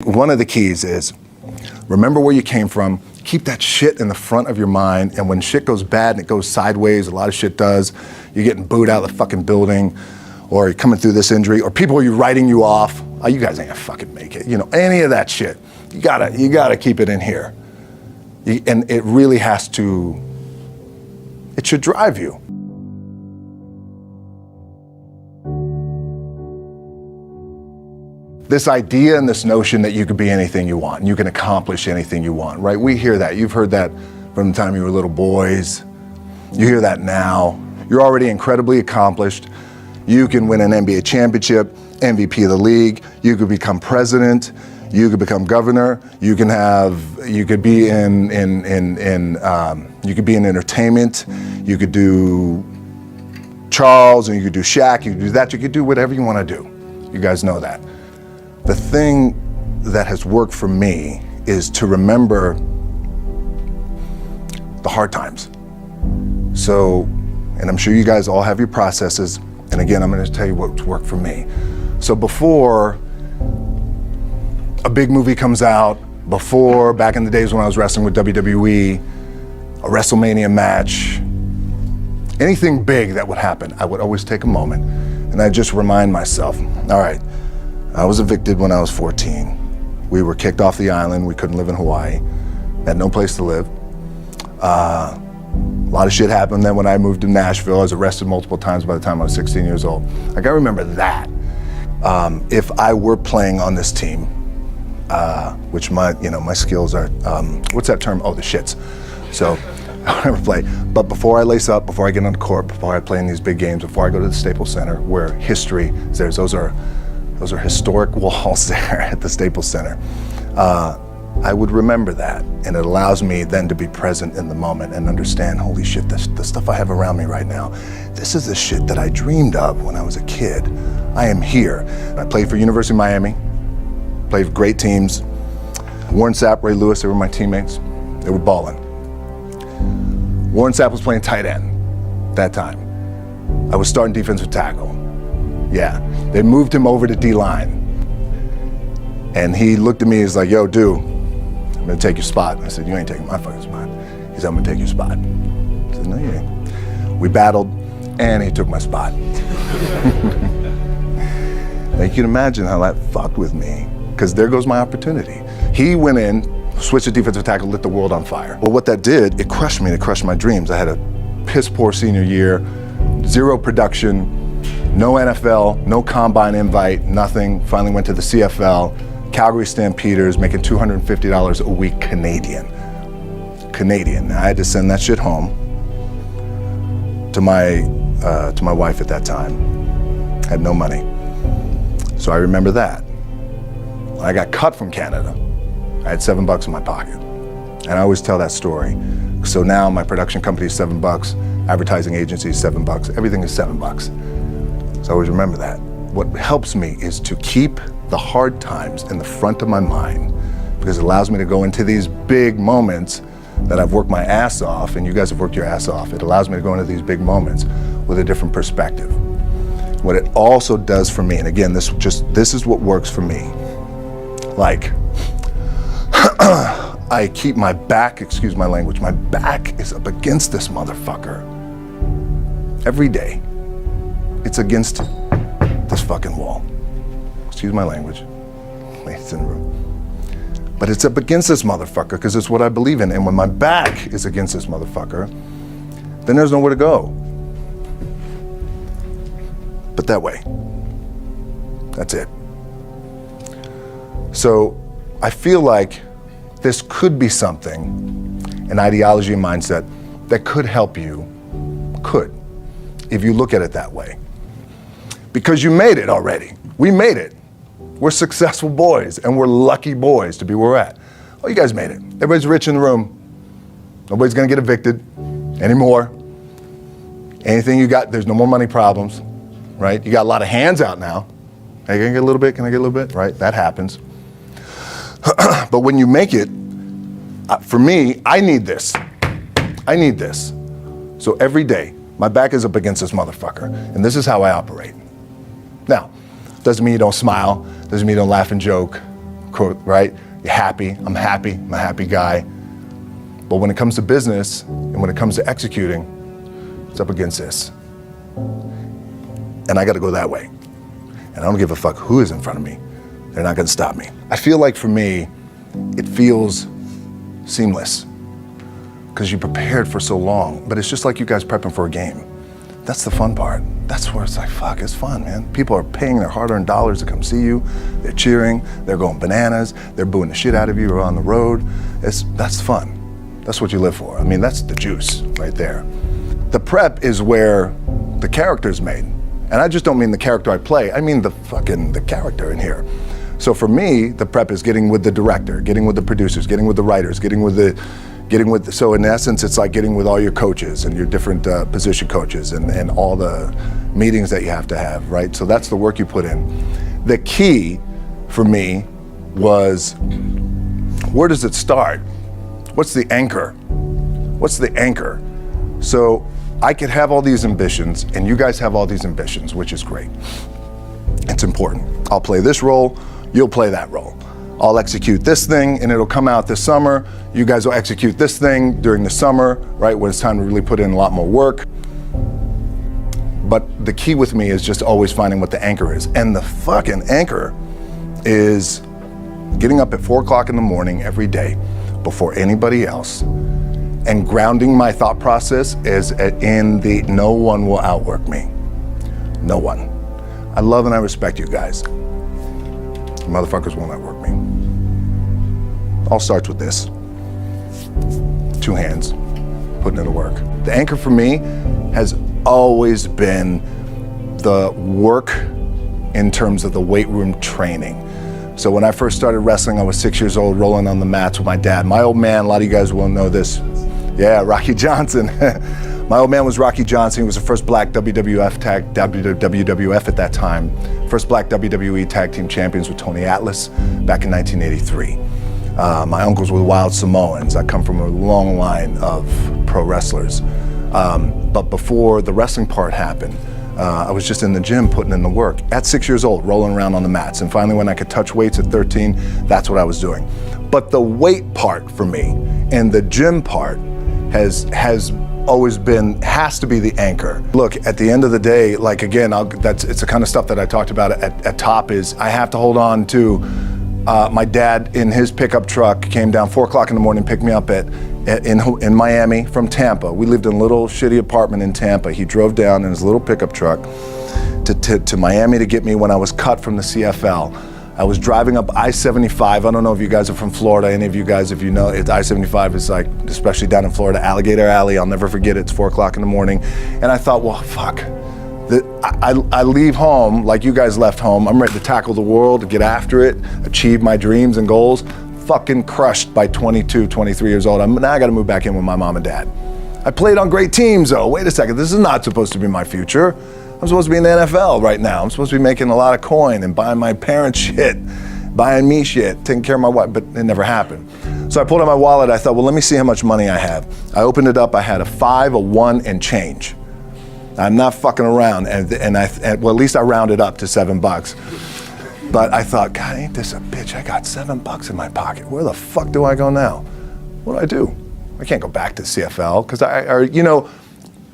One of the keys is remember where you came from, keep that shit in the front of your mind, and when shit goes bad and it goes sideways, a lot of shit does, you're getting booed out of the fucking building, or you're coming through this injury, or people are writing you off, oh, you guys ain't gonna fucking make it, any of that shit. You gotta keep it in here. And it really has to, it should drive you. This idea and this notion that you could be anything you want, and you can accomplish anything you want, right? We hear that. You've heard that from the time you were little boys. You hear that now. You're already incredibly accomplished. You can win an NBA championship, MVP of the league. You could become president. You could become governor. You could be in entertainment. You could do Charles, and you could do Shaq. You could do that. You could do whatever you want to do. You guys know that. The thing that has worked for me is to remember the hard times. So, and I'm sure you guys all have your processes, and again, I'm gonna tell you what's worked for me. So before a big movie comes out, before, back in the days when I was wrestling with WWE, a WrestleMania match, anything big that would happen, I would always take a moment and I'd just remind myself, all right, I was evicted when I was 14. We were kicked off the island. We couldn't live in Hawaii. Had no place to live. A lot of shit happened then when I moved to Nashville. I was arrested multiple times by the time I was 16 years old. I gotta remember that. If I were playing on this team, which my skills are, what's that term? Oh, the shits. So I never play. But before I lace up, before I get on the court, before I play in these big games, before I go to the Staples Center, where history is there, those are historic walls there at the Staples Center. I would remember that, and it allows me then to be present in the moment and understand, holy shit, the stuff I have around me right now, this is the shit that I dreamed of when I was a kid. I am here. I played for University of Miami, played for great teams. Warren Sapp, Ray Lewis, they were my teammates. They were balling. Warren Sapp was playing tight end that time. I was starting defensive tackle. Yeah, they moved him over to D-line. And he looked at me, he's like, yo, dude, I'm gonna take your spot. I said, you ain't taking my fucking spot. He said, I'm gonna take your spot. I said, no, you ain't. We battled, and he took my spot. Now you can imagine how that fucked with me, because there goes my opportunity. He went in, switched to defensive tackle, lit the world on fire. Well, what that did, it crushed me, it crushed my dreams. I had a piss poor senior year, zero production, no NFL, no combine invite, nothing. Finally went to the CFL, Calgary Stampeders, making $250 a week Canadian. Now, I had to send that shit home to my wife at that time. Had no money. So I remember that. When I got cut from Canada, I had $7 in my pocket. And I always tell that story. So now my production company is $7, advertising agency is $7, everything is $7. So I always remember that. What helps me is to keep the hard times in the front of my mind, because it allows me to go into these big moments that I've worked my ass off, and you guys have worked your ass off. It allows me to go into these big moments with a different perspective. What it also does for me, and again, this is what works for me. Like, I keep my back, excuse my language, my back is up against this motherfucker every day. It's against this fucking wall. Excuse my language, ladies in the room. But it's up against this motherfucker because it's what I believe in. And when my back is against this motherfucker, then there's nowhere to go. But that way. That's it. So I feel like this could be something, an ideology and mindset that could help you, if you look at it that way. Because you made it already. We made it. We're successful boys, and we're lucky boys to be where we're at. Oh, you guys made it. Everybody's rich in the room. Nobody's gonna get evicted anymore. Anything you got, there's no more money problems, right? You got a lot of hands out now. Hey, can I get a little bit? Can I get a little bit? Right, that happens. But when you make it, for me, I need this. I need this. So every day, my back is up against this motherfucker, and this is how I operate. Now, doesn't mean you don't smile, doesn't mean you don't laugh and joke, quote, right? You're happy, I'm a happy guy. But when it comes to business and when it comes to executing, it's up against this. And I gotta go that way. And I don't give a fuck who is in front of me. They're not gonna stop me. I feel like for me, it feels seamless because you prepared for so long, but it's just like you guys prepping for a game. That's the fun part. That's where it's like, fuck, it's fun, man. People are paying their hard-earned dollars to come see you. They're cheering, they're going bananas, they're booing the shit out of you or on the road. That's fun. That's what you live for. I mean, that's the juice right there. The prep is where the character's made. And I just don't mean the character I play, I mean the character in here. So for me, the prep is getting with the director, getting with the producers, getting with the writers, so in essence, it's like getting with all your coaches and your different position coaches and all the meetings that you have to have, right? So that's the work you put in. The key for me was, where does it start? What's the anchor? What's the anchor? So I could have all these ambitions and you guys have all these ambitions, which is great. It's important. I'll play this role, you'll play that role. I'll execute this thing and it'll come out this summer. You guys will execute this thing during the summer, right? When it's time to really put in a lot more work. But the key with me is just always finding what the anchor is. And the fucking anchor is getting up at 4 o'clock in the morning every day before anybody else and grounding my thought process is in the no one will outwork me. No one. I love and I respect you guys. Motherfuckers won't outwork me. All starts with this. 2 hands, putting in the work. The anchor for me has always been the work in terms of the weight room training. So when I first started wrestling, I was 6 years old, rolling on the mats with my dad. My old man, a lot of you guys will know this. Yeah, Rocky Johnson. My old man was Rocky Johnson. He was the first black WWF at that time. First black WWE tag team champions with Tony Atlas back in 1983. My uncles were wild Samoans. I come from a long line of pro wrestlers. But before the wrestling part happened, I was just in the gym putting in the work. At 6 years old, rolling around on the mats. And finally when I could touch weights at 13, that's what I was doing. But the weight part for me and the gym part has always been, has to be the anchor. Look, at the end of the day, like again, it's the kind of stuff that I talked about at top is I have to hold on to my dad in his pickup truck came down 4 o'clock in the morning, picked me up in Miami from Tampa. We lived in a little shitty apartment in Tampa. He drove down in his little pickup truck to Miami to get me when I was cut from the CFL. I was driving up I-75. I don't know if you guys are from Florida, any of you guys, if you know, I-75 is like, especially down in Florida, Alligator Alley. I'll never forget it. It's 4 o'clock in the morning. And I thought, well, fuck. I leave home like you guys left home. I'm ready to tackle the world, to get after it, achieve my dreams and goals. Fucking crushed by 22, 23 years old. Now I gotta move back in with my mom and dad. I played on great teams though. Wait a second, this is not supposed to be my future. I'm supposed to be in the NFL right now. I'm supposed to be making a lot of coin and buying my parents shit, buying me shit, taking care of my wife, but it never happened. So I pulled out my wallet, I thought, well, let me see how much money I have. I opened it up, I had a 5, a 1, and change. I'm not fucking around, and well, at least I rounded up to $7. But I thought, God, ain't this a bitch? I got $7 in my pocket. Where the fuck do I go now? What do? I can't go back to CFL, because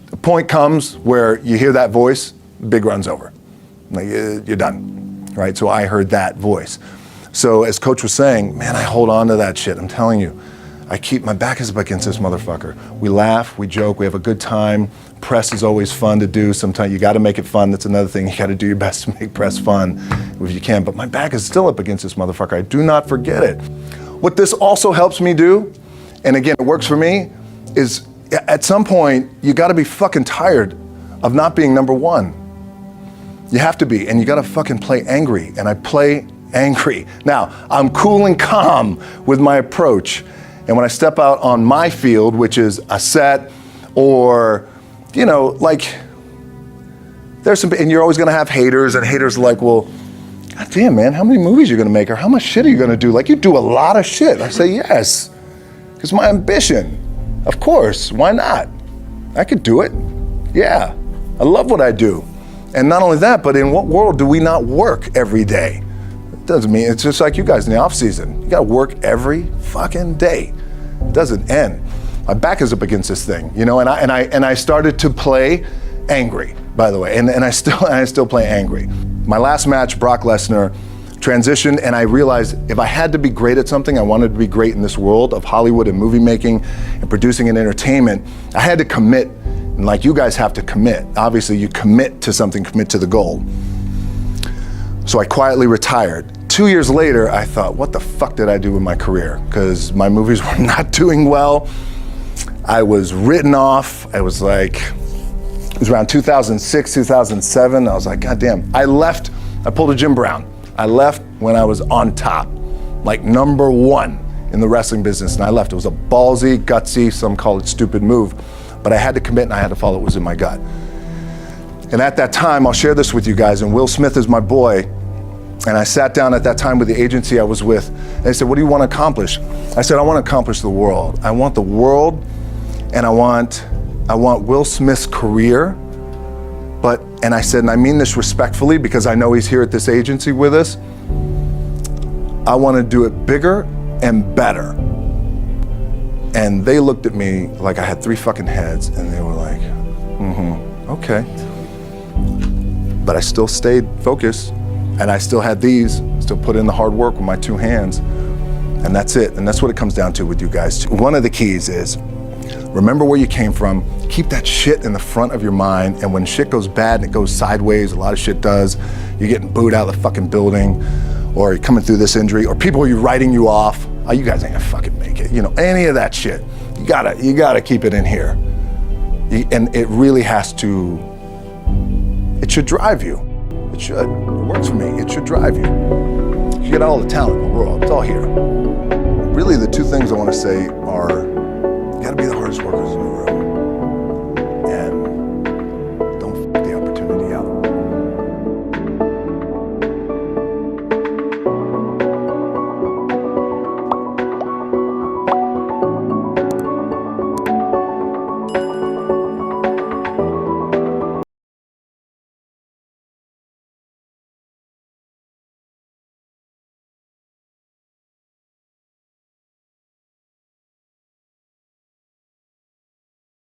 the point comes where you hear that voice, big run's over. Like, you're done, right? So I heard that voice. So as Coach was saying, man, I hold on to that shit. I'm telling you, my back is up against this motherfucker. We laugh, we joke, we have a good time. Press is always fun to do. Sometimes you gotta make it fun. That's another thing. You gotta do your best to make press fun if you can. But my back is still up against this motherfucker. I do not forget it. What this also helps me do, and again, it works for me, is at some point, you gotta be fucking tired of not being number one. You have to be, and you gotta fucking play angry, and I play angry. Now, I'm cool and calm with my approach, and when I step out on my field, which is a set, or, like, there's some, and you're always gonna have haters, and haters are like, well, God damn, man, how many movies are you gonna make, or how much shit are you gonna do? Like, you do a lot of shit. I say, yes, it's my ambition. Of course, why not? I could do it. Yeah, I love what I do. And not only that, but in what world do we not work every day? Doesn't mean, it's just like you guys in the off season. You gotta work every fucking day. It doesn't end. My back is up against this thing, you know, and I started to play angry, by the way, and I still play angry. My last match, Brock Lesnar, transitioned, and I realized if I had to be great at something, I wanted to be great in this world of Hollywood and movie making and producing and entertainment, I had to commit, and like you guys have to commit. Obviously, you commit to something, commit to the goal. So I quietly retired. 2 years later, I thought, what the fuck did I do with my career? Because my movies were not doing well. I was written off. I was like, it was around 2006, 2007. I was like, God damn. I left, I pulled a Jim Brown. I left when I was on top, like #1 in the wrestling business, and I left. It was a ballsy, gutsy, some call it stupid move, but I had to commit and I had to follow what was in my gut. And at that time, I'll share this with you guys, and Will Smith is my boy, and I sat down at that time with the agency I was with, and they said, what do you want to accomplish? I said, I want to accomplish the world. I want the world, and I want Will Smith's career, and I said, and I mean this respectfully because I know he's here at this agency with us, I want to do it bigger and better. And they looked at me like I had 3 fucking heads, and they were like, okay. But I still stayed focused, and I still had still put in the hard work with my 2 hands, and that's it. And that's what it comes down to with you guys. One of the keys is, remember where you came from, keep that shit in the front of your mind, and when shit goes bad and it goes sideways, a lot of shit does, you're getting booed out of the fucking building, or you're coming through this injury, or people are writing you off, oh, you guys ain't gonna fucking make it, you know, any of that shit. You gotta keep it in here. And it really has to, it should drive you. It should, it works for me, it should drive you. You get all the talent in the world, it's all here. Really the 2 things I wanna say are, you gotta be the hardest workers in the room.